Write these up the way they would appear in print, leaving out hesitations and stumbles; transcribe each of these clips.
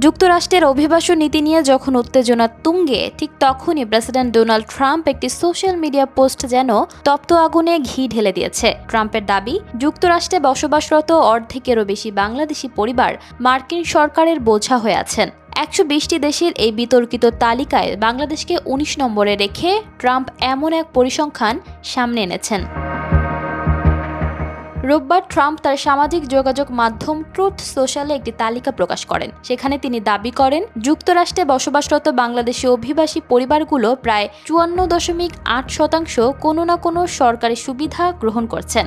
যুক্তরাষ্ট্রের অভিবাসন নীতি নিয়ে যখন উত্তেজনা তুঙ্গে, ঠিক তখনই প্রেসিডেন্ট ডোনাল্ড ট্রাম্প একটি সোশ্যাল মিডিয়া পোস্ট যেন তপ্ত আগুনে ঘি ঢেলে দিয়েছে। ট্রাম্পের দাবি, যুক্তরাষ্ট্রে বসবাসরত অর্ধেকেরও বেশি বাংলাদেশি পরিবার মার্কিন সরকারের বোঝা হয়ে আছেন। 120টি দেশের এই বিতর্কিত তালিকায় বাংলাদেশকে 19 নম্বরে রেখে ট্রাম্প এমন এক পরিসংখ্যান সামনে এনেছেন। রোববার ট্রাম্প তার সামাজিক যোগাযোগ মাধ্যম ট্রুথ সোশ্যালে একটি তালিকা প্রকাশ করেন। সেখানে তিনি দাবি করেন, যুক্তরাষ্ট্রে বসবাসরত বাংলাদেশি অভিবাসী পরিবারগুলো প্রায় 54.8% কোনো না কোনো সরকারি সুবিধা গ্রহণ করছেন।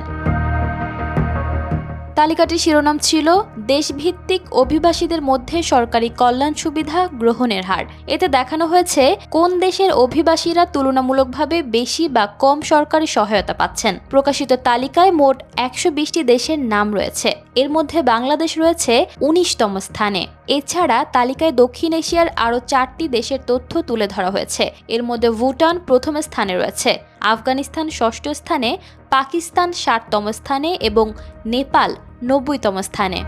তালিকাটির শিরোনাম ছিল দেশভিত্তিক অভিবাসীদের মধ্যে সরকারি কল্যাণ সুবিধা গ্রহণের হার। এতে দেখানো হয়েছে কোন দেশের অভিবাসীরা তুলনামূলকভাবে বেশি বা কম সরকারি সহায়তা পাচ্ছেন। প্রকাশিত তালিকায় মোট 120টি দেশের নাম রয়েছে। এর মধ্যে বাংলাদেশ রয়েছে 19তম স্থানে। এছাড়া তালিকায় দক্ষিণ এশিয়ার আরও 4টি দেশের তথ্য তুলে ধরা হয়েছে। এর মধ্যে ভুটান প্রথম স্থানে রয়েছে, আফগানিস্তান 6ষ্ঠ স্থানে, পাকিস্তান 60তম স্থানে এবং নেপাল 90তম স্থানে।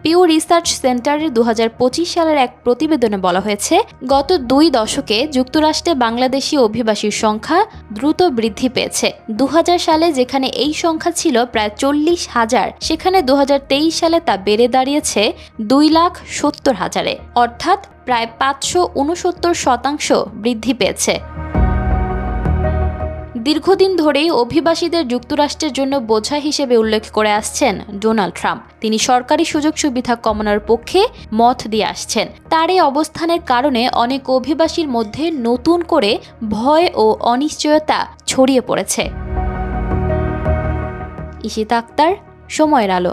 পিউ রিসার্চ সেন্টারের 2025 সালের এক প্রতিবেদনে বলা হয়েছে, গত 2 দশকে যুক্তরাষ্ট্রে বাংলাদেশি অভিবাসীর সংখ্যা দ্রুত বৃদ্ধি পেয়েছে। 2000 সালে যেখানে এই সংখ্যা ছিল প্রায় 40,000, সেখানে 2023 সালে তা বেড়ে দাঁড়িয়েছে 2,70,000-এ, অর্থাৎ প্রায় 569% বৃদ্ধি পেয়েছে। দীর্ঘদিন ধরেই অভিবাসীদের যুক্তরাষ্ট্রের জন্য বোঝা হিসেবে উল্লেখ করে আসছেন ডোনাল্ড ট্রাম্প। তিনি সরকারি সুযোগ সুবিধা কমানোর পক্ষে মত দিয়ে আসছেন। তার এই অবস্থানের কারণে অনেক অভিবাসীর মধ্যে নতুন করে ভয় ও অনিশ্চয়তা ছড়িয়ে পড়েছে। ইশিতা আক্তার, সময়ের আলো।